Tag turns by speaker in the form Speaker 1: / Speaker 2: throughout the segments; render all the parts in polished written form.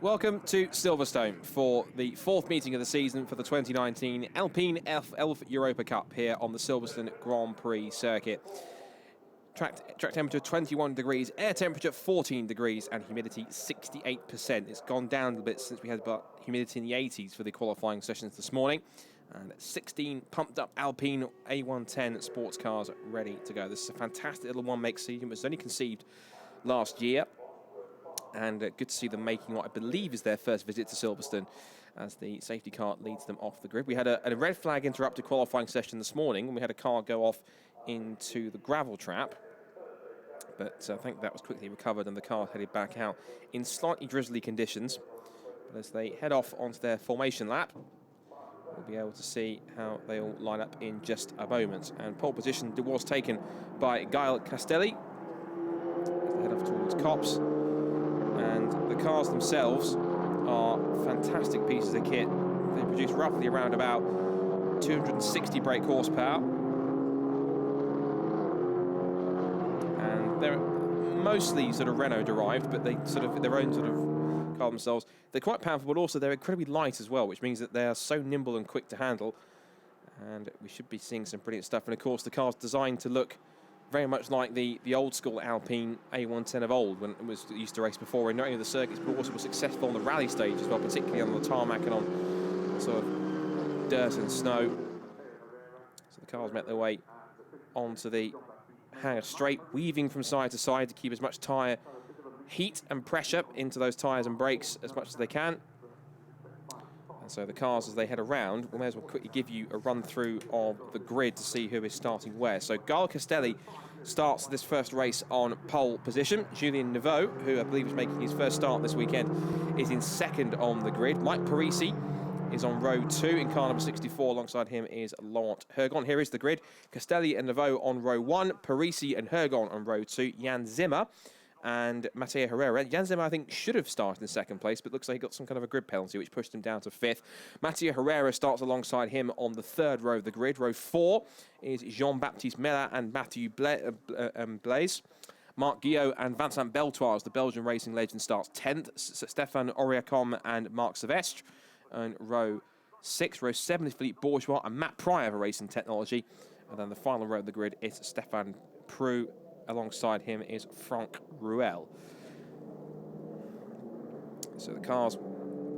Speaker 1: Welcome to Silverstone for the fourth meeting of the season for the 2019 Alpine Elf Europa Cup here on the Silverstone Grand Prix circuit. Track temperature 21 degrees, air temperature 14 degrees, and humidity 68%. It's gone down a bit since we had humidity in the 80s for the qualifying sessions this morning. And 16 pumped up Alpine A110 sports cars ready to go. This is a fantastic little one-make season. It was only conceived last year. And good to see them making what I believe is their first visit to Silverstone as the safety car leads them off the grid. We had a red flag interrupted qualifying session this morning, and we had a car go off into the gravel trap. But I think that was quickly recovered, and the car headed back out in slightly drizzly conditions. But as they head off onto their formation lap, we'll be able to see how they all line up in just a moment. And pole position was taken by Gael Castelli as they head off towards Copse. And the cars themselves are fantastic pieces of kit. They produce roughly around about 260 brake horsepower. And they're mostly sort of Renault derived, but they sort of their own sort of car themselves. They're quite powerful, but also they're incredibly light as well, which means that they are so nimble and quick to handle. And we should be seeing some brilliant stuff. And of course, the car's designed to look very much like the old school Alpine A110 of old, when it was used to race before in not only the circuits but also was successful on the rally stage as well, particularly on the tarmac and on sort of dirt and snow. So the cars make their way onto the hangar straight, weaving from side to side to keep as much tyre heat and pressure into those tyres and brakes as much as they can. And so the cars, as they head around, we may as well quickly give you a run through of the grid to see who is starting where. So Gael Castelli starts this first race on pole position. Julien Neveu, who I believe is making his first start this weekend, is in second on the grid. Mike Parisi is on row 2 in car number 64. Alongside him is Laurent Hergon. Here is the grid. Castelli and Neveu on row 1. Parisi and Hergon on row 2. Jan Zimmer and Matteo Herrera. Jan Zimmer, I think, should have started in second place, but looks like he got some kind of a grid penalty, which pushed him down to 5th. Matteo Herrera starts alongside him on the 3rd row of the grid. Row 4 is Jean-Baptiste Mella and Mathieu Blaise. Marc Guillot and Vincent Beltoise, the Belgian racing legend, starts 10th. Stéphane Auriacom and Marc Silvestre on row 6. Row 7 is Philippe Bourgeois and Matt Pryor of Racing Technology. And then the final row of the grid is Stéphane Prou. Alongside him is Franck Ruel. So the cars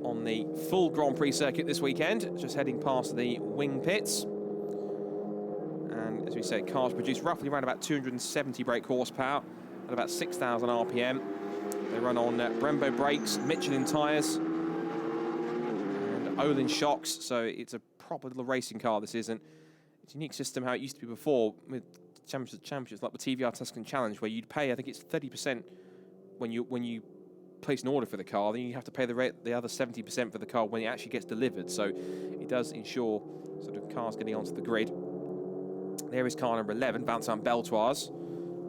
Speaker 1: on the full Grand Prix circuit this weekend, just heading past the wing pits. And as we said, cars produce roughly around about 270 brake horsepower at about 6,000 RPM. They run on Brembo brakes, Michelin tyres, and Olin shocks. So it's a proper little racing car, this isn't. It's a unique system how it used to be before with championships like the TVR Tuscan Challenge, where you'd pay, I think it's 30% when you place an order for the car, then you have to pay the other 70% for the car when it actually gets delivered. So it does ensure sort of cars getting onto the grid. There is car number 11, Vincent Beltoise.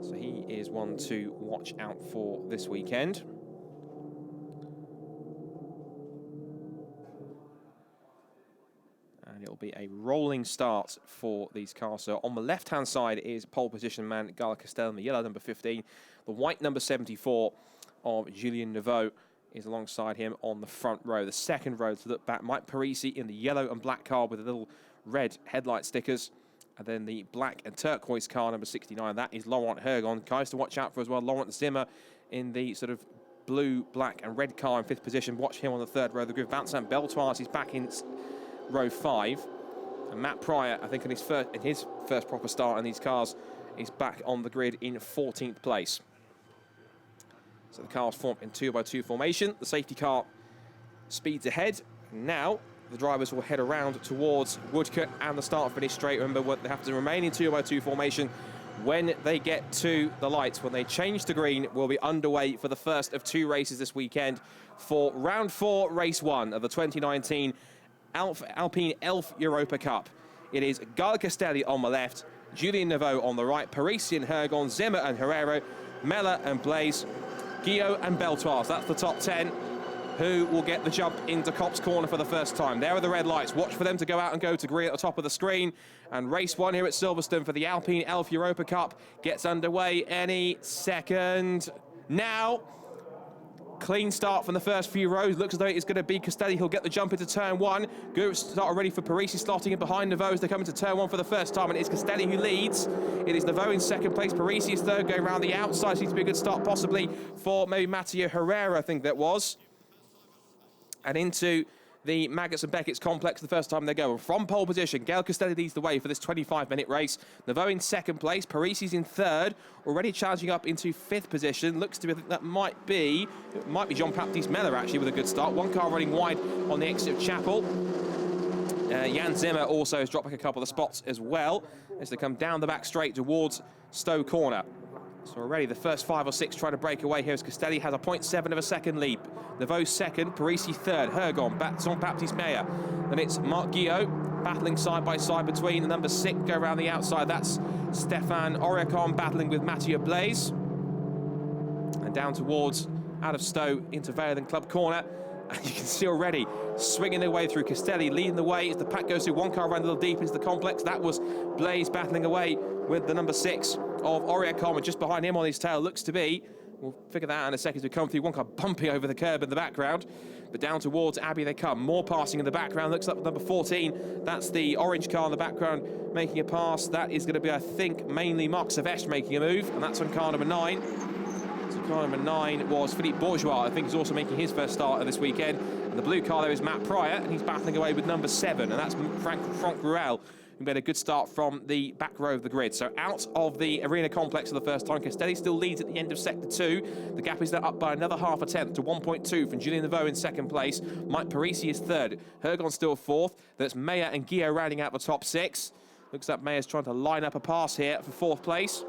Speaker 1: So he is one to watch out for this weekend. And it'll be a rolling start for these cars. So on the left-hand side is pole position man Gael Castelli, the yellow number 15. The white number 74 of Julien Neveu is alongside him on the front row. The second row to look back, Mike Parisi in the yellow and black car with the little red headlight stickers. And then the black and turquoise car number 69, that is Laurent Hergon. Guys to watch out for as well, Laurent Zimmer in the sort of blue, black and red car in 5th position. Watch him on the 3rd row of the grid. Vincent Beltoise is back in row 5, and Matt Pryor, I think in his first proper start in these cars, is back on the grid in 14th place. So the cars form in 2x2 formation. The safety car speeds ahead. Now the drivers will head around towards Woodcote and the start-finish straight. Remember, they have to remain in 2x2 formation. When they get to the lights, when they change to green, we'll be underway for the first of 2 races this weekend for round 4, race 1 of the 2019 Alpine Elf Europa Cup. It is Gael Castelli on the left, Julien Neveu on the right, Parisi and Hergon, Zimmer and Herrera, Mella and Blaise, Guillot and Beltoise. That's the top 10 who will get the jump into Copse Corner for the first time. There are the red lights. Watch for them to go out and go to green at the top of the screen. And race 1 here at Silverstone for the Alpine Elf Europa Cup gets underway any second now. clean start from the first few rows. Looks as though it's going to be Castelli who'll get the jump into turn 1. Good start already for Parisi, slotting in behind Nouveau as they come into turn 1 for the first time, and it's Castelli who leads. It is Nouveau in second place. Parisi is third, going around the outside. Seems to be a good start possibly for maybe Matteo Herrera, I think that was. And into the Maggots and Beckett's complex the first time they go. From pole position, Gael Castelli leads the way for this 25-minute race. Nouveau in second place, Parisi's in third, already challenging up into 5th position. Looks to be, I think that might be Jean-Baptiste Meller actually with a good start. One car running wide on the exit of Chapel. Jan Zimmer also has dropped back a couple of spots as well as they come down the back straight towards Stowe Corner. So already the first 5 or 6 try to break away here as Castelli has a 0.7 of a second lead. Nouveau second, Parisi third, Hergon, Jean-Baptiste Meyer. Then it's Marc Guillot battling side by side between the number 6, go around the outside. That's Stéphane Oriacon battling with Mathieu Blaise. And down towards out of Stowe into Vale and Club Corner. And you can see already swinging their way through. Castelli leading the way as the pack goes through. One car ran a little deep into the complex. That was Blaise battling away with the number 6 of Oriacon, and just behind him on his tail looks to be, we'll figure that out in a second as we come through, one car bumping over the curb in the background, but down towards Abbey they come. More passing in the background. Looks like number 14, that's the orange car in the background making a pass. That is going to be, I think, mainly Marc Savestre making a move, and that's on car number 9. So car number 9 was Philippe Bourgeois, I think he's also making his first start of this weekend. And the blue car there is Matt Pryor, and he's battling away with number 7, and that's Franck Ruel, who made a good start from the back row of the grid. So out of the arena complex for the first time. Castelli still leads at the end of sector 2. The gap is now up by another half a tenth to 1.2 from Julien Nouveau in second place. Mike Parisi is third. Hergon still fourth. That's Meyer and Guillot rounding out the top 6. Looks like Meyer's trying to line up a pass here for 4th place.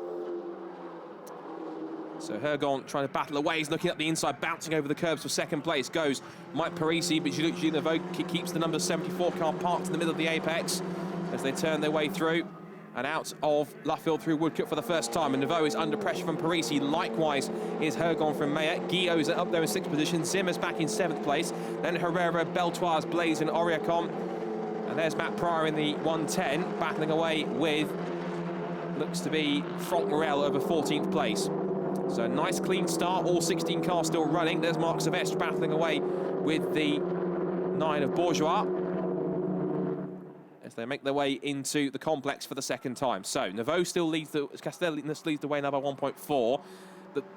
Speaker 1: So Hergon trying to battle away. He's looking up the inside, bouncing over the curbs for 2nd place. Goes Mike Parisi, but Julien Nouveau keeps the number 74 car parked in the middle of the apex as they turn their way through and out of Luffield through Woodcote for the first time. And Nouveau is under pressure from Parisi. Likewise is Hergon from Meyer. Guillot is up there in 6th position. Zimmer's back in 7th place. Then Herrera, Beltoise, Blaise and Oriacon. And there's Matt Pryor in the 110, battling away with, looks to be Franck Morel over 14th place. So nice clean start, all 16 cars still running. There's Marc Savestre battling away with the 9 of Bourgeois as they make their way into the complex for the second time. So Nouveau still leads Castelli leads the way now by 1.4.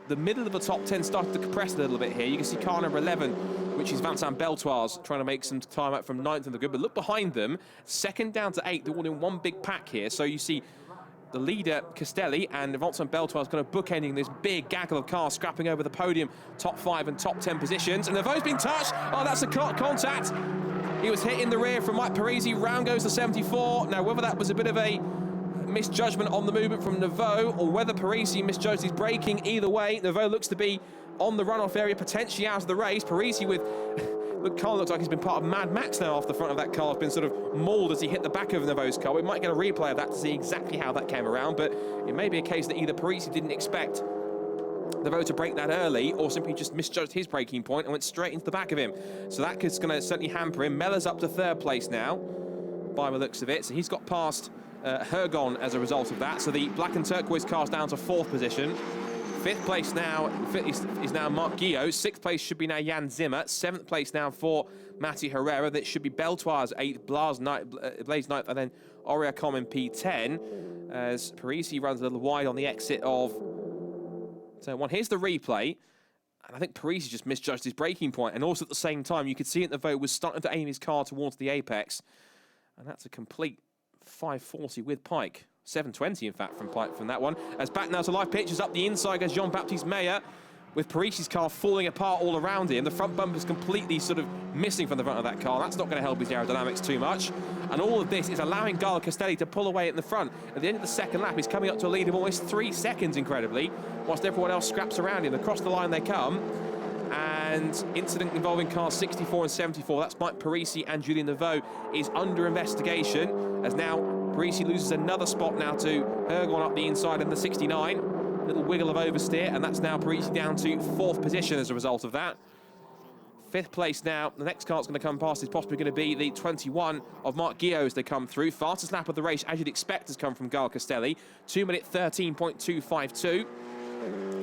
Speaker 1: The middle of the top 10 started to compress a little bit here. You can see car number 11, which is Vincent Beltoise, trying to make some time out from 9th in the grid. But look behind them, 2nd down to 8th. They're all in one big pack here. So you see the leader, Castelli, and Vincent Beltoise kind of bookending this big gaggle of cars, scrapping over the podium, top 5 and top 10 positions. And Nouveau's been touched. Oh, that's a contact. He was hit in the rear from Mike Parisi. Round goes to 74. Now, whether that was a bit of a misjudgment on the movement from Nouveau or whether Parisi misjudged his braking, either way, Nouveau looks to be on the runoff area, potentially out of the race. Parisi with... The car looks like he's been part of Mad Max now off the front of that car. Has been sort of mauled as he hit the back of Nouveau's car. We might get a replay of that to see exactly how that came around, but it may be a case that either Parisi didn't expect Nouveau to brake that early or simply just misjudged his braking point and went straight into the back of him. So that is going to certainly hamper him. Meller's up to 3rd place now, by the looks of it. So he's got past Hergon as a result of that. So the black and turquoise car's down to 4th position. 5th place now is now Marc Guillot. 6th place should be now Jan Zimmer. 7th place now for Matty Herrera. That should be Beltoise 8th, Blaise 9th, and then Oriacon in P10. As Parisi runs a little wide on the exit of turn 1. Here's the replay. And I think Parisi just misjudged his braking point. And also at the same time, you could see it the vote was starting to aim his car towards the apex. And that's a complete 540 with Pike. 720, in fact, from Pike from that one. As back now to live pictures up the inside goes Jean-Baptiste Meyer with Parisi's car falling apart all around him. The front bumper's completely sort of missing from the front of that car. That's not going to help his aerodynamics too much. And all of this is allowing Gael Castelli to pull away at the front. At the end of the second lap, he's coming up to a lead of almost 3 seconds, incredibly, whilst everyone else scraps around him. Across the line they come. And incident involving cars 64 and 74, that's Mike Parisi and Julien Nouveau, is under investigation, as now Parisi loses another spot now to Hergon up the inside in the 69. Little wiggle of oversteer, and that's now Parisi down to 4th position as a result of that. 5th place now. The next car that's going to come past is possibly going to be the 21 of Marc Guillot as they come through. Fastest lap of the race, as you'd expect, has come from Gael Castelli. 2 minute 13.252.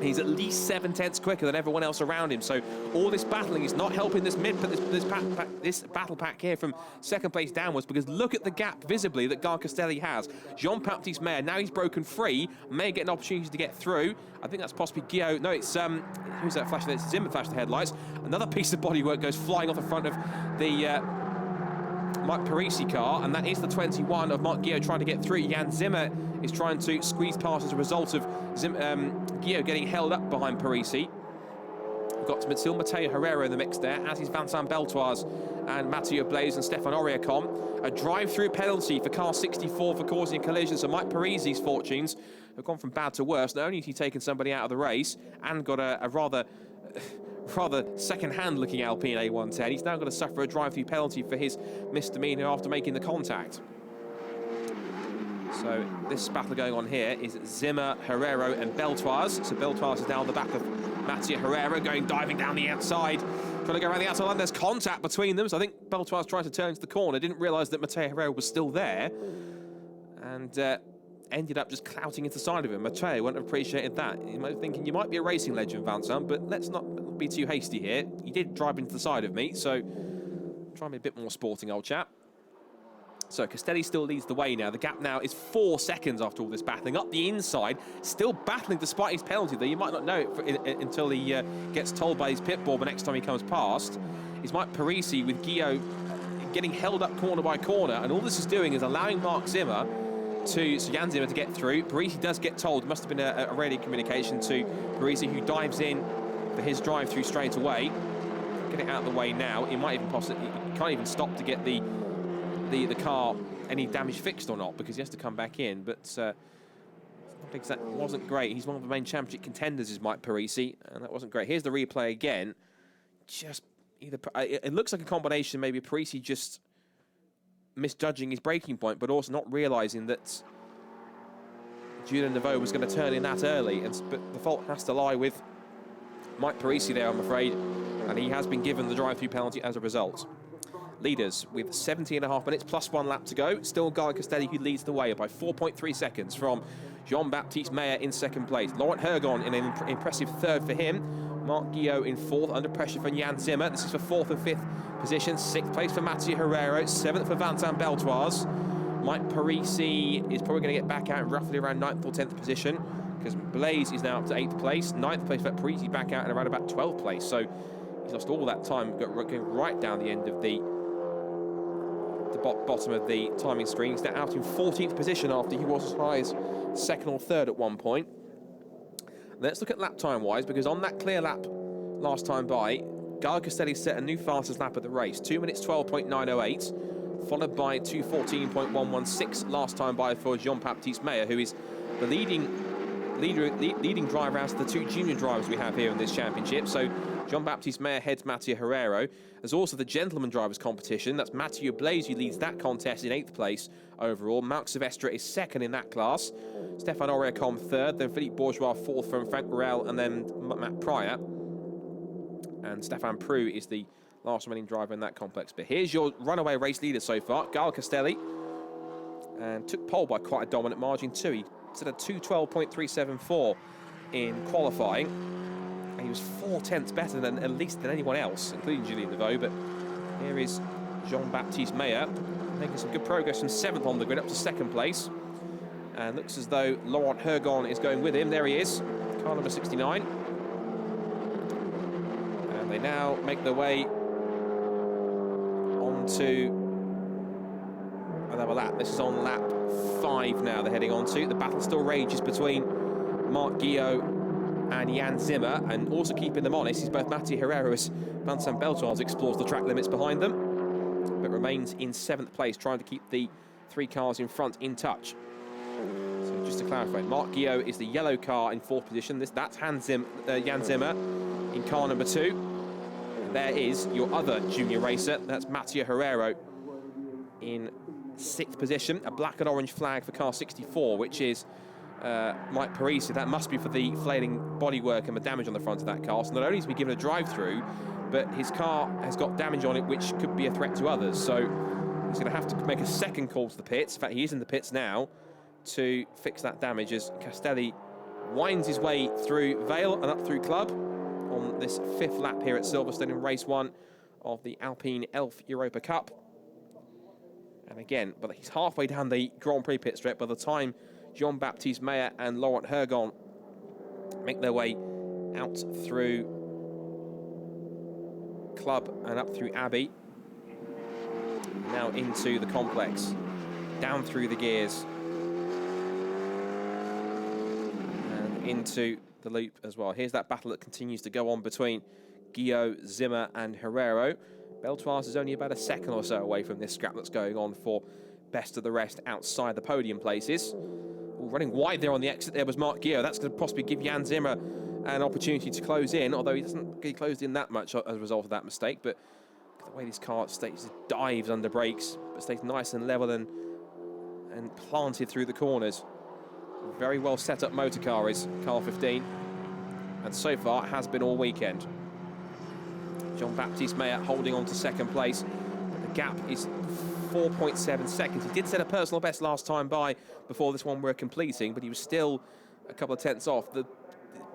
Speaker 1: He's at least 7/10 quicker than everyone else around him. So all this battling is not helping this battle pack here from second place downwards, because look at the gap visibly that Guy Castelli has. Jean-Baptiste Mayer, now he's broken free, may get an opportunity to get through. I think that's possibly Guillaume. No, it's who's that flash? It's Zimmer flashed the headlights. Another piece of bodywork goes flying off the front of the Mike Parisi car, and that is the 21 of Marc Guillaume trying to get through. Jan Zimmer is trying to squeeze past as a result of Guillaume getting held up behind Parisi. We've got still Matteo Herrera in the mix there, as is Vincent Beltoise and Mathieu Blaise and Stefan Oriacom. A drive-through penalty for car 64 for causing a collision, so Mike Parisi's fortunes have gone from bad to worse. Not only has he taken somebody out of the race and got a rather second-hand looking Alpine A110, he's now got to suffer a drive-through penalty for his misdemeanor after making the contact. So this battle going on here is Zimmer, Herrero and Beltoise. So Beltoise is down the back of Mathieu Herrera, diving down the outside, trying to go around the outside line. There's contact between them, so I think Beltoise tried to turn into the corner, didn't realise that Mathieu Herrera was still there, and ended up just clouting into the side of him. Mathieu wouldn't have appreciated that. You might be thinking, you might be a racing legend, Vincent, but let's not be too hasty here. You did drive into the side of me, so try and be a bit more sporting, old chap. So Castelli still leads the way now. The gap now is 4 seconds after all this battling. Up the inside, still battling despite his penalty, though you might not know it until he gets told by his pit bull the next time he comes past. Is Mike Parisi with Guillaume getting held up corner by corner, and all this is doing is allowing Jan Zimmer to get through. Parisi does get told. There must have been a radio communication to Parisi, who dives in for his drive-through straight away. Get it out of the way now. He might even possibly, he can't even stop to get the car any damage fixed or not, because he has to come back in. But that wasn't great. He's one of the main championship contenders, is Mike Parisi, and that wasn't great. Here's the replay again. Just either it looks like a combination, maybe Parisi just misjudging his braking point, but also not realising that Julien Neveu was going to turn in that early, but the fault has to lie with Mike Parisi there, I'm afraid, and he has been given the drive-through penalty as a result. Leaders with 17.5 minutes plus 1 lap to go. Still Guy Castelli who leads the way by 4.3 seconds from Jean-Baptiste Mayer in second place. Laurent Hergon in an impressive third for him. Marc Guillaume in fourth, under pressure for Jan Zimmer. This is for fourth and fifth position. Sixth place for Mathieu Herrero. Seventh for Vincent Beltoise. Mike Parisi is probably going to get back out roughly around 9th or 10th position, because Blaise is now up to 8th place. 9th place for Parisi back out at around about 12th place. So he's lost all that time going right down the end of the bottom of the timing screen. He's now out in 14th position after he was as high as 2nd or 3rd at one point. Let's look at lap time wise, because on that clear lap last time by, Guy Castelli set a new fastest lap of the race, 2 minutes 12.908, followed by 2:14.116 last time by for Jean-Baptiste Mayer, who is the leading driver out of the 2 junior drivers we have here in this championship. So Jean-Baptiste Mayer heads Mathieu Herrero. There's also the gentleman drivers competition. That's Mathieu Blaise who leads that contest in 8th place overall. Marc Silvestre is 2nd in that class. Stefan Oriacom 3rd, then Philippe Bourgeois 4th from Frank Morel, and then Matt Pryor. And Stefan Prue is the last remaining driver in that complex. But here's your runaway race leader so far, Guy Castelli, and took pole by quite a dominant margin too. He set a 2:12.374 in qualifying, and he was 4/10 better than at least than anyone else, including Julien Neveu. But here is Jean-Baptiste Mayer making some good progress from 7th on the grid up to 2nd place, and looks as though Laurent Hergon is going with him. There he is, car number 69, and they now make their way onto another lap. This is on lap 5 now they're heading on to. The battle still rages between Marc Guillaume and Jan Zimmer, and also keeping them honest is both Mathieu Herrero as Vincent Beltoise explores the track limits behind them, but remains in 7th place, trying to keep the 3 cars in front in touch. So just to clarify, Marc Guillaume is the yellow car in 4th position. That's Jan Zimmer in car number 2. And there is your other junior racer, that's Mathieu Herrero in 6th position. A black and orange flag for car 64, which is Mike Parisi. That must be for the flailing bodywork and the damage on the front of that car. So not only has he been given a drive-through, but his car has got damage on it which could be a threat to others. So he's going to have to make a second call to the pits. In fact, he is in the pits now to fix that damage, as Castelli winds his way through Vale and up through Club on this 5th lap here at Silverstone in race 1 of the Alpine Elf Europa Cup. And again, but he's halfway down the Grand Prix pit strip by the time Jean-Baptiste Meyer and Laurent Hergon make their way out through Club and up through Abbey. Now into the complex, down through the gears, and into the loop as well. Here's that battle that continues to go on between Guillot, Zimmer and Herrero. Beltoise is only about a second or so away from this scrap that's going on for best of the rest outside the podium places. Running wide there on the exit there was Marc Guillot. That's going to possibly give Jan Zimmer an opportunity to close in, although he doesn't get closed in that much as a result of that mistake. But the way this car stays, dives under brakes, but stays nice and level and planted through the corners. Very well set up motor car is car 15, and so far it has been all weekend. Jean-Baptiste Meyer holding on to second place. The gap is 4.7 seconds. He did set a personal best last time by before this one we're completing, but he was still a couple of tenths off. The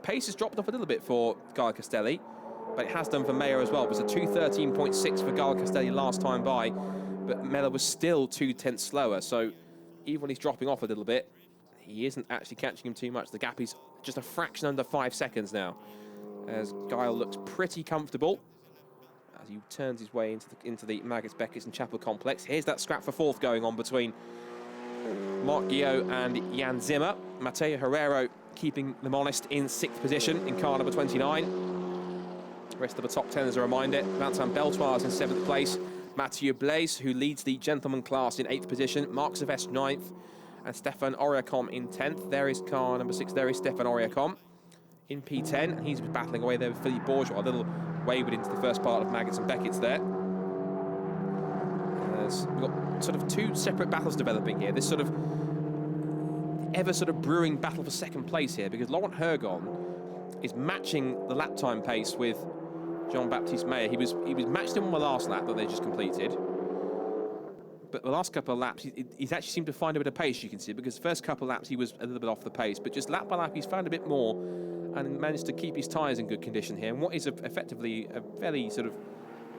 Speaker 1: pace has dropped off a little bit for Guy Castelli, but it has done for Meyer as well. It was a 2:13.6 for Guy Castelli last time by, but Meyer was still 2 tenths slower. So even when he's dropping off a little bit, he isn't actually catching him too much. The gap is just a fraction under 5 seconds now, as Guy looks pretty comfortable as he turns his way into the Maggots, Beckett and Chapel complex. Here's that scrap for 4th going on between Marc Guillot and Jan Zimmer. Mateo Herrero keeping them honest in 6th position in car number 29. The rest of the top 10 as a reminder. Vincent Beltoise in 7th place. Mathieu Blaise, who leads the gentleman class in 8th position. Marc Silvestre 9th. And Stéphane Auriacom in 10th. There is car number 6. There is Stéphane Auriacom in P10. He's battling away there with Philippe Bourgeois. A little wayward into the first part of Maggots and Beckett's there. We've got sort of 2 separate battles developing here. This sort of ever sort of brewing battle for second place here, because Laurent Hergon is matching the lap time pace with Jean-Baptiste Meyer. He was matched him on the last lap that they just completed. But the last couple of laps, he's actually seemed to find a bit of pace, you can see, because the first couple of laps he was a little bit off the pace, but just lap by lap he's found a bit more and managed to keep his tyres in good condition here. And what is effectively a fairly sort of,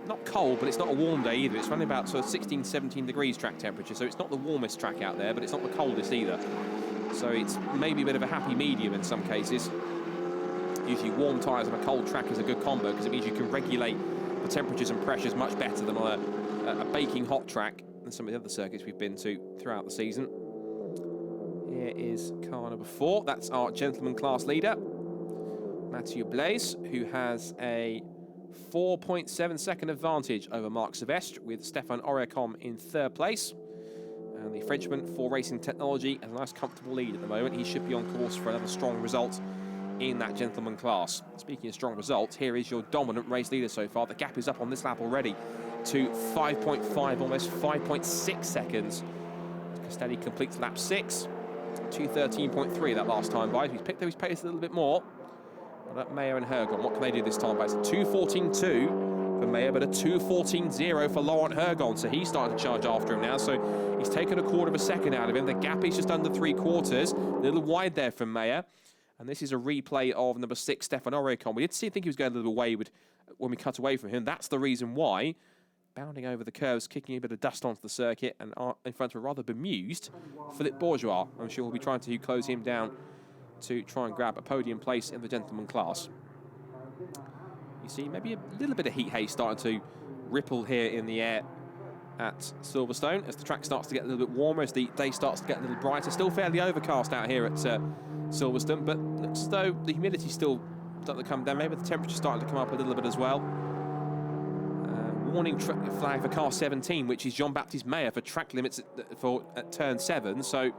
Speaker 1: not cold, but it's not a warm day either. It's running about sort of 16, 17 degrees track temperature, so it's not the warmest track out there, but it's not the coldest either. So it's maybe a bit of a happy medium in some cases. Usually warm tyres on a cold track is a good combo, because it means you can regulate the temperatures and pressures much better than on a baking hot track than some of the other circuits we've been to throughout the season. Here is car number 4. That's our gentleman class leader, Mathieu Blaise, who has a 4.7 second advantage over Marc Silvestre, with Stéphane Auriacom in 3rd place. And the Frenchman, for Racing Technology, has a nice comfortable lead at the moment. He should be on course for another strong result in that gentleman class. Speaking of strong results, here is your dominant race leader so far. The gap is up on this lap already to 5.5, almost 5.6 seconds. Castelli completes lap 6, 2:13.3 that last time by. He's picked up his pace a little bit more. But Meyer and Hergon, what can they do this time by? It's a 2:14.2 for Meyer, but a 2:14.0 for Laurent Hergon. So he's starting to charge after him now. So he's taken a quarter of a second out of him. The gap is just under 3/4. A little wide there from Meyer. And this is a replay of number 6, Stéphane Auriacom. We did think he was going a little wayward when we cut away from him. That's the reason why. Bounding over the curves, kicking a bit of dust onto the circuit, and in front of a rather bemused Philippe Bourgeois. I'm sure we'll be trying to close him down to try and grab a podium place in the gentleman class. You see maybe a little bit of heat haze starting to ripple here in the air at Silverstone as the track starts to get a little bit warmer, as the day starts to get a little brighter. Still fairly overcast out here at Silverstone, but looks as though the humidity still starting to come down. Maybe the temperature's starting to come up a little bit as well. Warning flag for car 17, which is Jean-Baptiste Meyer for track limits at turn 7. So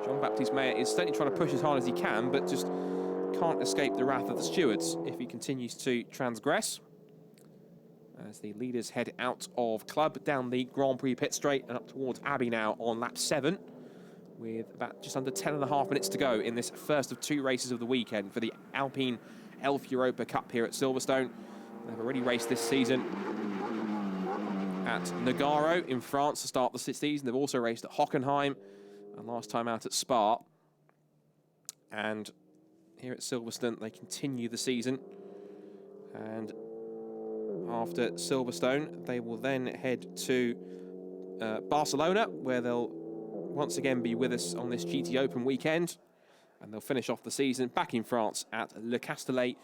Speaker 1: Jean-Baptiste Meyer is certainly trying to push as hard as he can, but just can't escape the wrath of the stewards if he continues to transgress. As the leaders head out of Club down the Grand Prix pit straight and up towards Abbey now on lap 7, with about just under 10.5 minutes to go in this first of 2 races of the weekend for the Alpine Elf Europa Cup here at Silverstone. They've already raced this season at Nogaro in France to start the season. They've also raced at Hockenheim and last time out at Spa. And here at Silverstone. They continue the season. And after Silverstone, they will then head to Barcelona, where they'll once again be with us on this GT Open weekend. And they'll finish off the season back in France at Le Castellet,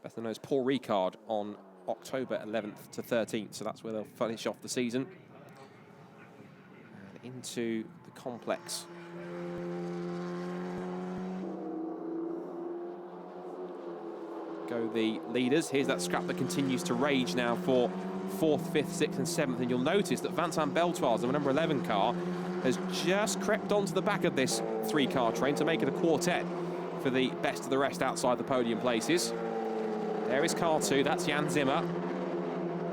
Speaker 1: better known as Paul Ricard, on October 11th to 13th. So that's where they'll finish off the season. And into the complex. Go the leaders. Here's that scrap that continues to rage now for 4th, 5th, 6th and 7th. And you'll notice that Vincent Beltoise, the number 11 car, has just crept onto the back of this 3-car train to make it a quartet for the best of the rest outside the podium places. There is car 2, that's Jan Zimmer,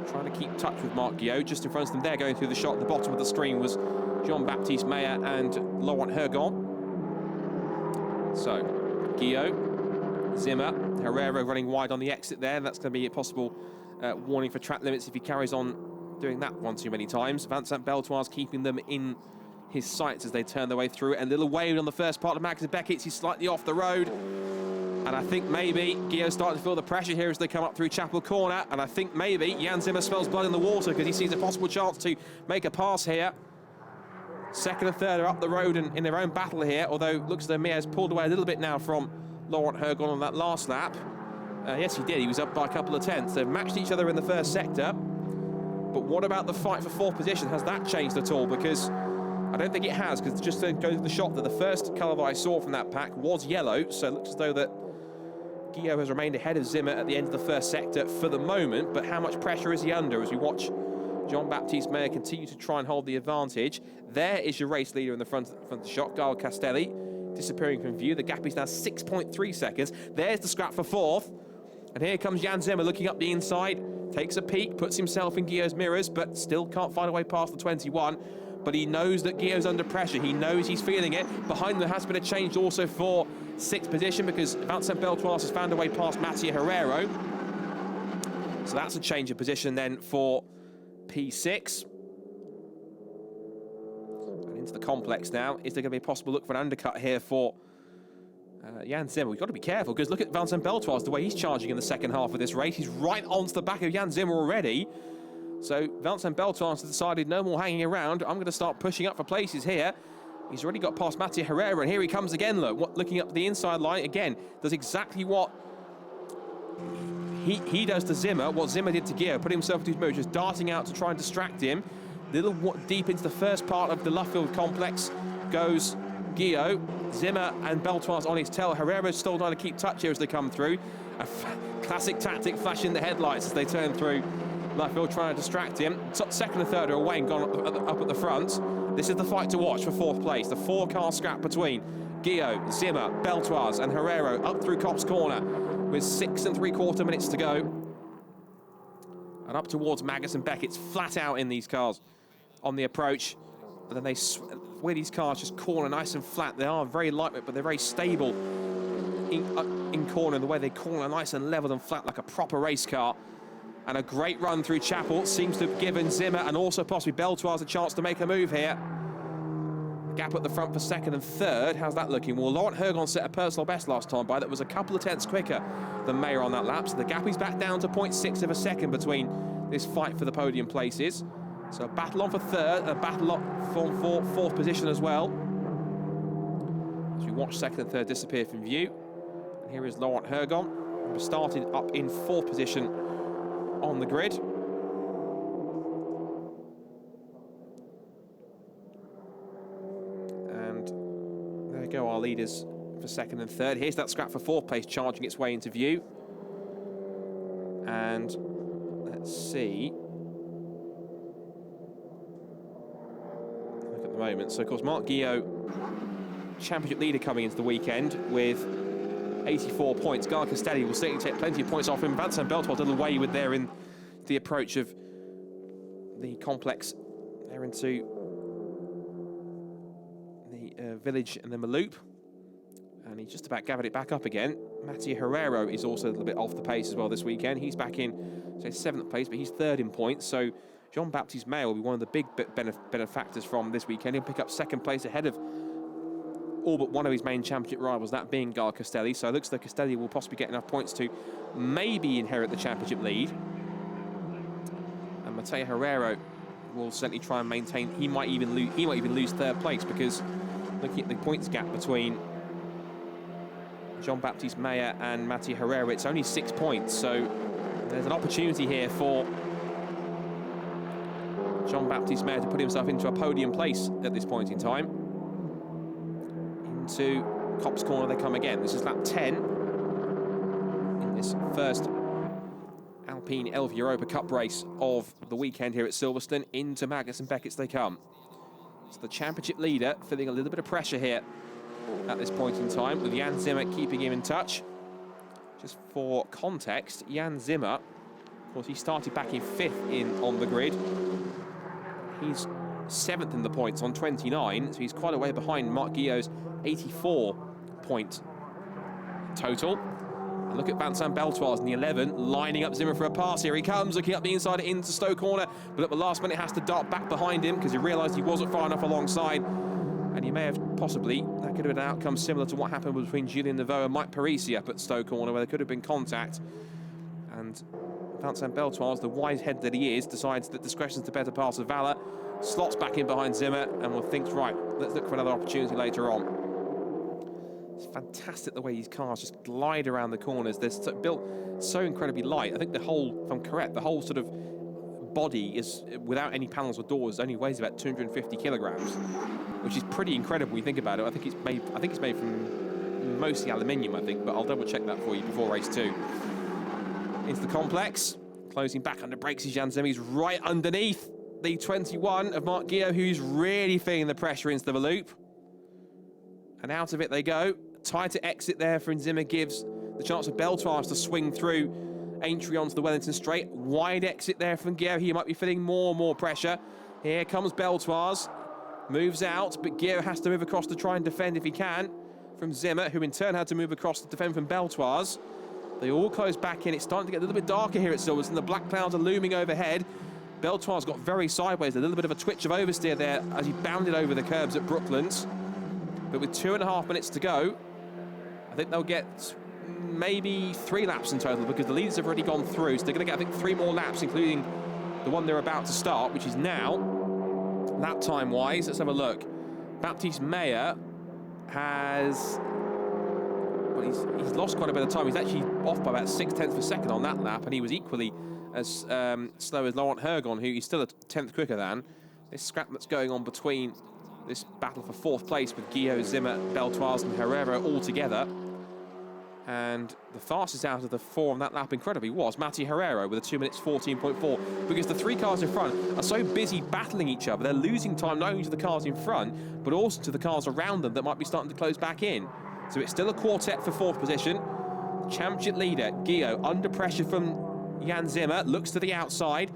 Speaker 1: trying to keep touch with Marc Guillot. Just in front of them there, going through the shot at the bottom of the screen, was Jean-Baptiste Meyer and Laurent Hergon. So, Guillot, Zimmer, Herrera running wide on the exit there. That's going to be a possible warning for track limits if he carries on doing that one too many times. Vincent Beltoise keeping them in his sights as they turn their way through. And a little wave on the first part of Magnus Beckett's. He's slightly off the road. And I think maybe Guillot's starting to feel the pressure here as they come up through Chapel Corner. And I think maybe Jan Zimmer smells blood in the water because he sees a possible chance to make a pass here. Second and third are up the road and in their own battle here, although it looks as though Meyer has pulled away a little bit now from Laurent Hergon on that last lap. Yes, he did. He was up by a couple of tenths. They've matched each other in the first sector. But what about the fight for 4th position? Has that changed at all? Because I don't think it has, because just to go to the shot that the first colour that I saw from that pack was yellow, so it looks as though that Guillot has remained ahead of Zimmer at the end of the first sector for the moment, but how much pressure is he under as we watch Jean-Baptiste Meyer continue to try and hold the advantage? There is your race leader in the front of the shot, Gael Castelli, disappearing from view. The gap is now 6.3 seconds. There's the scrap for 4th. And here comes Jan Zimmer looking up the inside, takes a peek, puts himself in Guillot's mirrors, but still can't find a way past the 21. But he knows that Guillot's under pressure. He knows he's feeling it. Behind them has been a change also for 6th position because Vincent Beltoise has found a way past Mattia Herrero. So that's a change of position then for P6. And into the complex now. Is there going to be a possible look for an undercut here for Jan Zimmer? We've got to be careful because look at Vincent Beltoise, the way he's charging in the second half of this race. He's right onto the back of Jan Zimmer already. So Vincent Beltoise has decided no more hanging around. I'm going to start pushing up for places here. He's already got past Mattia Herrera, and here he comes again, look. Looking up the inside line, again, does exactly what he does to Zimmer, what Zimmer did to Guillot, put himself into his motor, just darting out to try and distract him. A little deep into the first part of the Luffield complex goes Guillot. Zimmer and Beltoise on his tail. Herrera's still trying to keep touch here as they come through. A classic tactic, flashing the headlights as they turn through Luffield, trying to distract him. Second and third are away and gone up at the front. This is the fight to watch for 4th place. The 4-car scrap between Guillot, Zimmer, Beltoise and Herrero up through Copse Corner with 6 3/4 minutes to go. And up towards Magnus and Beckett's flat out in these cars on the approach. But then where these cars just corner nice and flat. They are very lightweight, but they're very stable in corner. The way they corner nice and level and flat like a proper race car. And a great run through Chapel seems to have given Zimmer and also possibly Beltoise a chance to make a move here. Gap at the front for 2nd and 3rd. How's that looking? Well, Laurent Hergon set a personal best last time by. That was a couple of tenths quicker than Meyer on that lap. So the gap is back down to 0.6 of a second between this fight for the podium places. So a battle on for 3rd, a battle on for 4th position as well. As we watch 2nd and 3rd disappear from view. And here is Laurent Hergon, who started up in 4th position on the grid. And there go our leaders for 2nd and 3rd. Here's that scrap for 4th place charging its way into view. And let's see. Look at the moment. So of course Marc Guillot, championship leader coming into the weekend with 84 points. Gael Castelli will certainly take plenty of points off him. Vincent Beltoise a little way with there in the approach of the complex there into the village and then the loop. And he's just about gathered it back up again. Mattia Herrero is also a little bit off the pace as well this weekend. He's back in, say, 7th place, but he's 3rd in points. So Jean-Baptiste Meyer will be one of the big benefactors from this weekend. He'll pick up 2nd place ahead of all but one of his main championship rivals, that being Gal Castelli. So it looks like Castelli will possibly get enough points to maybe inherit the championship lead. And Mateo Herrero will certainly try and maintain. He might even lose third place, because looking at the points gap between Jean-Baptiste Meyer and Mateo Herrero, it's only 6 points. So there's an opportunity here for Jean-Baptiste Meyer to put himself into a podium place at this point in time. Into Copse Corner they come again. This is lap 10 in this first Alpine Elf Europa Cup race of the weekend here at Silverstone. Into Magnussen Beckett's they come. So the championship leader feeling a little bit of pressure here at this point in time, with Jan Zimmer keeping him in touch. Just for context, Jan Zimmer, of course, he started back in 5th on the grid. He's 7th in the points on 29, so he's quite a way behind Marc Guillot's 84-point total. And look at Vincent Beltoise in the 11, lining up Zimmer for a pass. Here he comes, looking up the inside into Stowe Corner, but at the last minute has to dart back behind him because he realised he wasn't far enough alongside. And he may have possibly, that could have been an outcome similar to what happened between Julien Neveu and Mike Parisi up at Stowe Corner, where there could have been contact. And Vincent Beltoise, the wise head that he is, decides that discretion's the better pass of valour, slots back in behind Zimmer, and will think, right, let's look for another opportunity later on. It's fantastic the way these cars just glide around the corners. They're built so incredibly light. I think the whole, if I'm correct, the whole sort of body is, without any panels or doors, only weighs about 250 kilograms, which is pretty incredible when you think about it. I think it's made from mostly aluminium, I think, but I'll double check that for you before race 2. Into the complex, closing back under brakes is Jan Zimmer. He's right underneath the 21 of Marc Guillot, who's really feeling the pressure into the loop. And out of it they go. Tighter exit there for Zimmer gives the chance of Beltoise to swing through Aintree onto the Wellington straight. Wide exit there from Guillot. He might be feeling more and more pressure. Here comes Beltoise. Moves out, but Guillot has to move across to try and defend if he can from Zimmer, who in turn had to move across to defend from Beltoise. They all close back in. It's starting to get a little bit darker here at Silverstone. The black clouds are looming overhead. Beltoise got very sideways, a little bit of a twitch of oversteer there as he bounded over the curbs at Brooklands. But with 2.5 minutes to go, I think they'll get maybe 3 laps in total, because the leaders have already gone through. So they're going to get, I think, 3 more laps, including the one they're about to start, which is now. Lap time-wise, let's have a look. Baptiste Meyer has... Well, he's lost quite a bit of time. He's actually off by about 0.6 of a second on that lap, and he was equally as slow as Laurent Hergon, who he's still a 10th quicker than. This scrap that's going on between this battle for 4th place with Guillot, Zimmer, Beltoise and Herrero all together. And the fastest out of the 4 on that lap, incredibly, was Matty Herrero with a 2 minutes 14.4, because the 3 cars in front are so busy battling each other, they're losing time not only to the cars in front, but also to the cars around them that might be starting to close back in. So it's still a quartet for 4th position. Championship leader, Guillot, under pressure from Jan Zimmer, looks to the outside.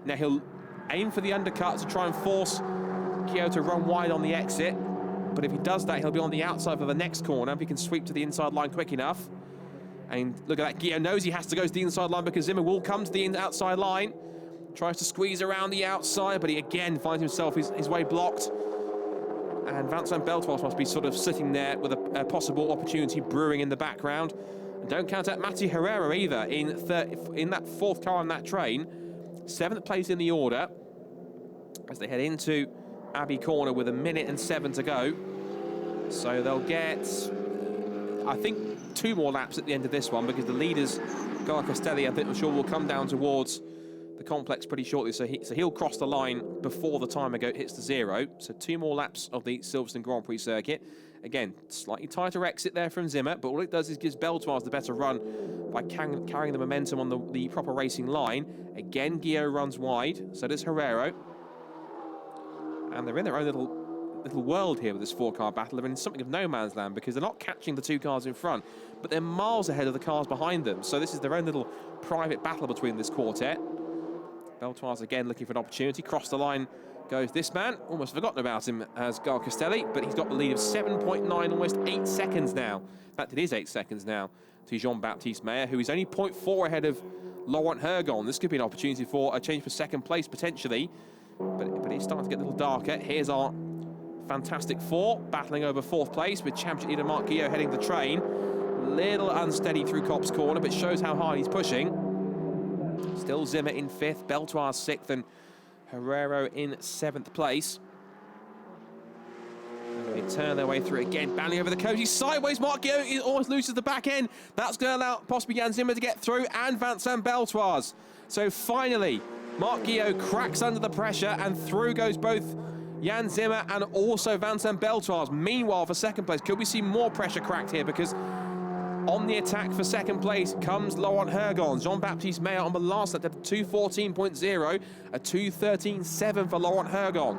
Speaker 1: Now he'll aim for the undercut to try and force Guillot to run wide on the exit. But if he does that, he'll be on the outside for the next corner if he can sweep to the inside line quick enough. And look at that, Guillot knows he has to go to the inside line because Zimmer will come to the outside line. Tries to squeeze around the outside, but he again finds himself his way blocked. And Vincent Beltoise must be sort of sitting there with a possible opportunity brewing in the background. And don't count out Matty Herrera either in that 4th car on that train. 7th place in the order as they head into Abbey Corner with 1 minute and 7 to go. So they'll get, I think, 2 more laps at the end of this one, because the leaders, Guy Castelli, I'm sure will come down towards the complex pretty shortly. So he'll cross the line before the timer hits the 0. So 2 more laps of the Silverstone Grand Prix circuit. Again, slightly tighter exit there from Zimmer, but all it does is gives Beltoise the better run by carrying the momentum on the proper racing line. Again, Guillot runs wide, so does Herrero. And they're in their own little world here with this 4-car battle. They're in something of no man's land, because they're not catching the 2 cars in front, but they're miles ahead of the cars behind them. So this is their own little private battle between this quartet. Beltoise again looking for an opportunity. Cross the line goes this man. Almost forgotten about him as Guy Castelli, but he's got the lead of 7.9, almost 8 seconds now. In fact, it is 8 seconds now to Jean-Baptiste Meyer, who is only 0.4 ahead of Laurent Hergon. This could be an opportunity for a change for 2nd place, potentially. But it's starting to get a little darker. Here's our Fantastic Four battling over 4th place with championship leader Mark Guillot heading the train. Little unsteady through Kopp's corner, but shows how hard he's pushing. Still Zimmer in 5th, Beltoir 6th, and Herrero in 7th place. And they turn their way through again, battling over the coast. He's sideways. Mark Guillot almost loses the back end. That's going to allow possibly Jan Zimmer to get through, and Vincent Beltoir. So finally, Mark Guillot cracks under the pressure, and through goes both Jan Zimmer and also Vincent Beltoir. Meanwhile, for 2nd place, could we see more pressure cracked here? Because on the attack for 2nd place comes Laurent Hergon. Jean-Baptiste Meyer on the last lap at 2:14.0, a 2:13.7 for Laurent Hergon.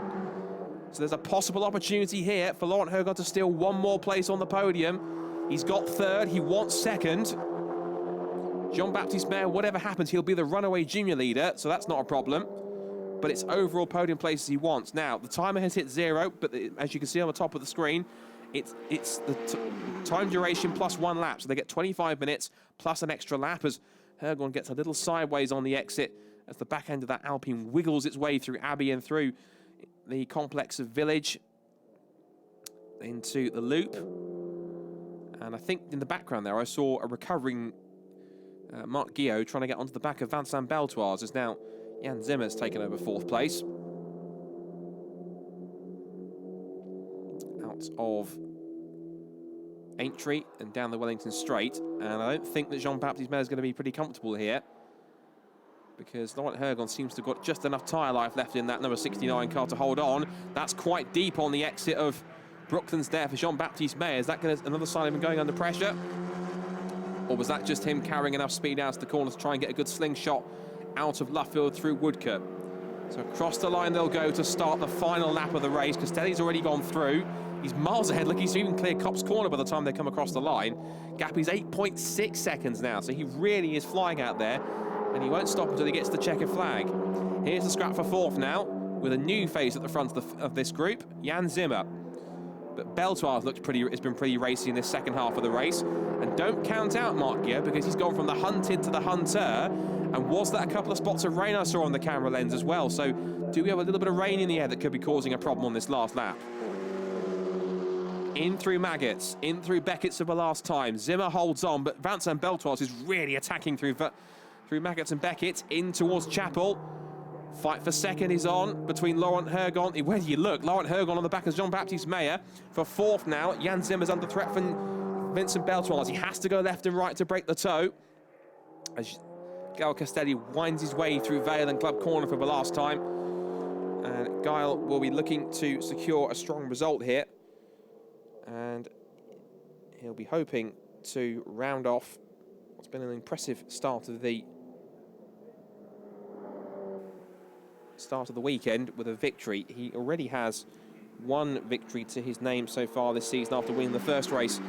Speaker 1: So there's a possible opportunity here for Laurent Hergon to steal one more place on the podium. He's got 3rd, he wants 2nd. Jean-Baptiste Meyer, whatever happens, he'll be the runaway junior leader, so that's not a problem. But it's overall podium places he wants. Now, the timer has hit 0, but as you can see on the top of the screen, it's the time duration plus 1 lap. So they get 25 minutes plus an extra lap as Hergon gets a little sideways on the exit as the back end of that Alpine wiggles its way through Abbey and through the complex of Village into the loop. And I think in the background there, I saw a recovering Mark Guillot trying to get onto the back of Vincent Beltoir as now Jan Zimmer's taken over 4th place. Out of Aintree and down the Wellington Straight. And I don't think that Jean-Baptiste Meyer is going to be pretty comfortable here, because Laurent Hergon seems to have got just enough tyre life left in that number 69 car to hold on. That's quite deep on the exit of Brooklands there for Jean-Baptiste Meyer. Is that going to another sign of him going under pressure? Or was that just him carrying enough speed out to the corner to try and get a good slingshot out of Luffield through Woodcote? So across the line they'll go to start the final lap of the race. Castelli's already gone through. He's miles ahead. Look, he's even cleared Kopp's corner by the time they come across the line. Gap is 8.6 seconds now, so he really is flying out there, and he won't stop until he gets the checkered flag. Here's the scrap for 4th now, with a new face at the front of this group, Jan Zimmer. But Beltoir has been pretty racy in this second half of the race. And don't count out Mark Guillot, because he's gone from the hunted to the hunter. And was that a couple of spots of rain I saw on the camera lens as well? So do we have a little bit of rain in the air that could be causing a problem on this last lap? In through Maggots, in through Beckett's for the last time. Zimmer holds on, but Vincent Beltoir is really attacking through Maggots and Beckett in towards Chapel. Fight for 2nd is on between Laurent Hergon. Where do you look? Laurent Hergon on the back of Jean-Baptiste Meyer. For 4th now, Jan Zimmer's under threat from Vincent Beltoir. He has to go left and right to break the toe, as Gael Castelli winds his way through Vale and Club Corner for the last time. And Gael will be looking to secure a strong result here. And he'll be hoping to round off what's been an impressive start of the weekend with a victory. He already has 1 victory to his name so far this season after winning the first race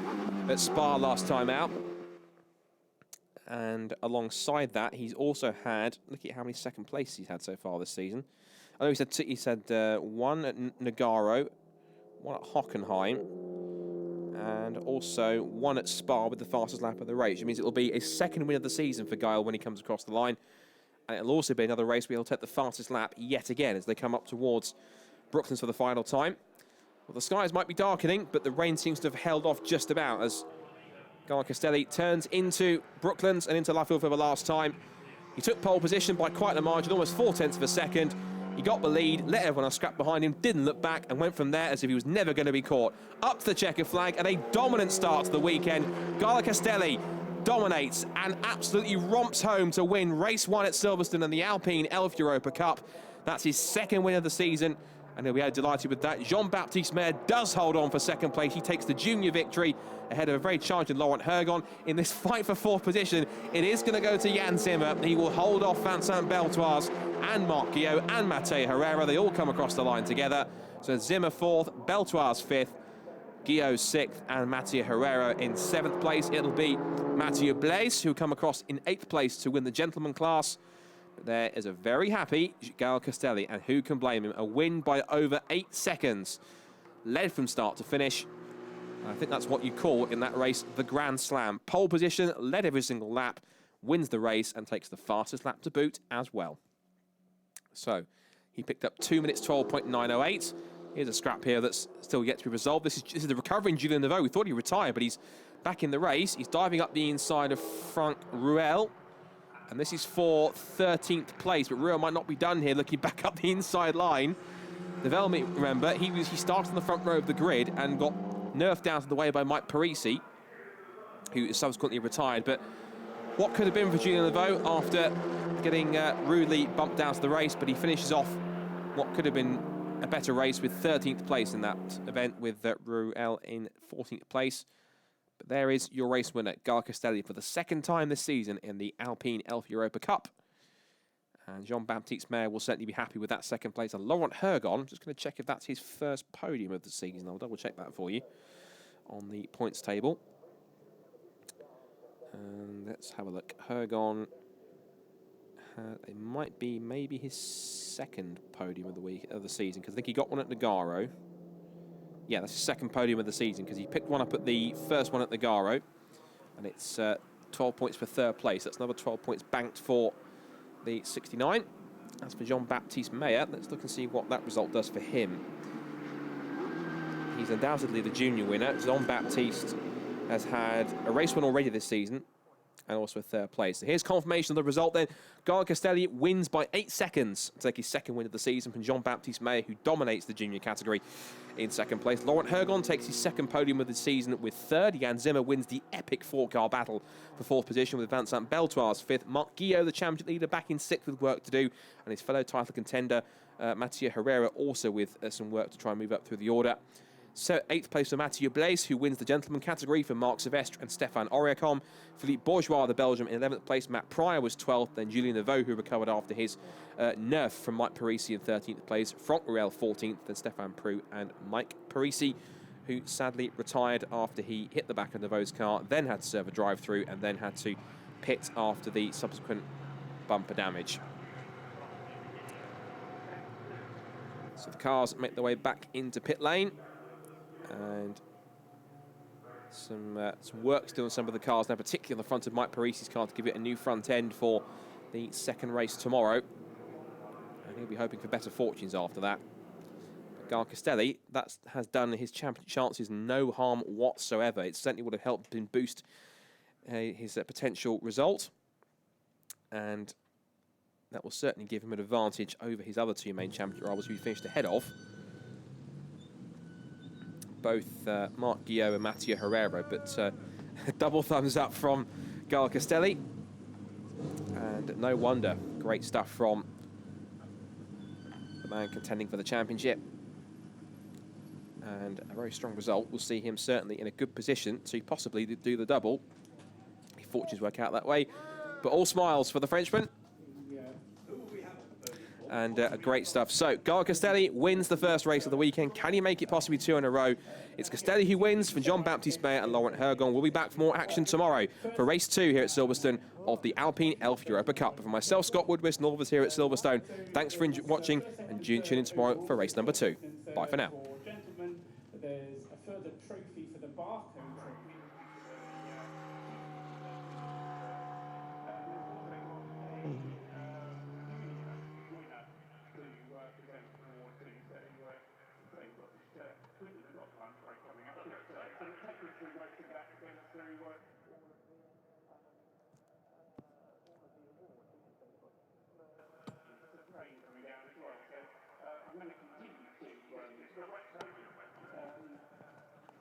Speaker 1: at Spa last time out. And alongside that, he's also had, look at how many 2nd places he's had so far this season. I know he said 1 at Nogaro, 1 at Hockenheim, and also 1 at Spa with the fastest lap of the race. It means it'll be a 2nd win of the season for Gael when he comes across the line. And it'll also be another race where he'll take the fastest lap yet again as they come up towards Brooklands for the final time. Well, the skies might be darkening, but the rain seems to have held off just about as Gael Castelli turns into Brooklands and into Luffield for the last time. He took pole position by quite a margin, almost 0.4 of a second. He got the lead, let everyone else scrap behind him, didn't look back, and went from there as if he was never going to be caught. Up to the checkered flag, and a dominant start to the weekend. Gael Castelli dominates and absolutely romps home to win race 1 at Silverstone and the Alpine Elf Europa Cup. That's his 2nd win of the season, and he'll be delighted with that. Jean-Baptiste Meyer does hold on for 2nd place. He takes the junior victory ahead of a very charging Laurent Hergon. In this fight for 4th position, it is going to go to Jan Zimmer. He will hold off Vincent Beltoir and Mark Guillot and Matej Herrera. They all come across the line together. So Zimmer 4th, Beltoir's 5th, Guillot 6th, and Matej Herrera in 7th place. It'll be Mathieu Blaise who come across in 8th place to win the gentleman class. But there is a very happy Gael Castelli, and who can blame him? A win by over 8 seconds, led from start to finish. And I think that's what you call in that race the Grand Slam. Pole position, led every single lap, wins the race, and takes the fastest lap to boot as well. So he picked up 2 minutes 12.908. Here's a scrap here that's still yet to be resolved. This is the recovering Julien Neveu. We thought he retired, but he's back in the race. He's diving up the inside of Franck Ruel. And this is for 13th place, but Ruel might not be done here, looking back up the inside line. Neveu, remember, he started on the front row of the grid and got nerfed out of the way by Mike Parisi, who subsequently retired. But what could have been for Julien Neveu after getting rudely bumped out of the race, but he finishes off what could have been a better race with 13th place in that event, with Ruel in 14th place. But there is your race winner, Gal Castelli, for the second time this season in the Alpine Elf Europa Cup. And Jean-Baptiste Mayer will certainly be happy with that second place. And Laurent Hergon, I'm just going to check if that's his first podium of the season. I'll double check that for you on the points table. And let's have a look. Hergon, it might be maybe his second podium of the season, because I think he got one at Nogaro. Yeah, that's his second podium of the season, because he picked one up at the first one at Nogaro, and it's 12 points for third place. That's another 12 points banked for the 69. As for Jean-Baptiste Mayer, let's look and see what that result does for him. He's undoubtedly the junior winner. Jean-Baptiste has had a race win already this season, and also a third place. So here's confirmation of the result then. Gal Castelli wins by 8 seconds to take his second win of the season from Jean-Baptiste Mayer, who dominates the junior category in second place. Laurent Hergon takes his second podium of the season with third. Jan Zimmer wins the epic four-car battle for fourth position with Vincent Beltoir's fifth. Marc Guillot, the champion leader, back in sixth with work to do. And his fellow title contender, Mathieu Herrera, also with some work to try and move up through the order. So 8th place for Mathieu Blaise, who wins the gentleman category for Marc Silvestre and Stéphane Auriacom. Philippe Bourgeois, the Belgium, in 11th place. Matt Pryor was 12th. Then Julien Neveu, who recovered after his nerf from Mike Parisi, in 13th place. Franck Ruel, 14th. Then Stéphane Prou and Mike Parisi, who sadly retired after he hit the back of Neveu's car, then had to serve a drive-through, and then had to pit after the subsequent bumper damage. So the cars make their way back into pit lane. And some work still on some of the cars now, particularly on the front of Mike Parisi's car, to give it a new front end for the second race tomorrow. And he'll be hoping for better fortunes after that. But Gal Castelli, that has done his championship chances no harm whatsoever. It certainly would have helped him boost his potential result. And that will certainly give him an advantage over his other two main championship rivals, who he finished ahead of. Both Marc Guillot and Mathieu Herrera, but double thumbs up from Gal Castelli. And no wonder, great stuff from the man contending for the championship. And a very strong result will see him certainly in a good position to possibly do the double, if fortunes work out that way. But all smiles for the Frenchman. And great stuff. So, Gal Castelli wins the first race of the weekend. Can he make it possibly 2 in a row? It's Castelli who wins for Jean-Baptiste Mayer and Laurent Hergon. We'll be back for more action tomorrow for race 2 here at Silverstone of the Alpine Elf Europa Cup. But for myself, Scott Woodwist, and all of us here at Silverstone, thanks for watching, and tune in tomorrow for race number 2. Bye for now.
Speaker 2: Gentlemen, there's a further trophy for the barcode trophy.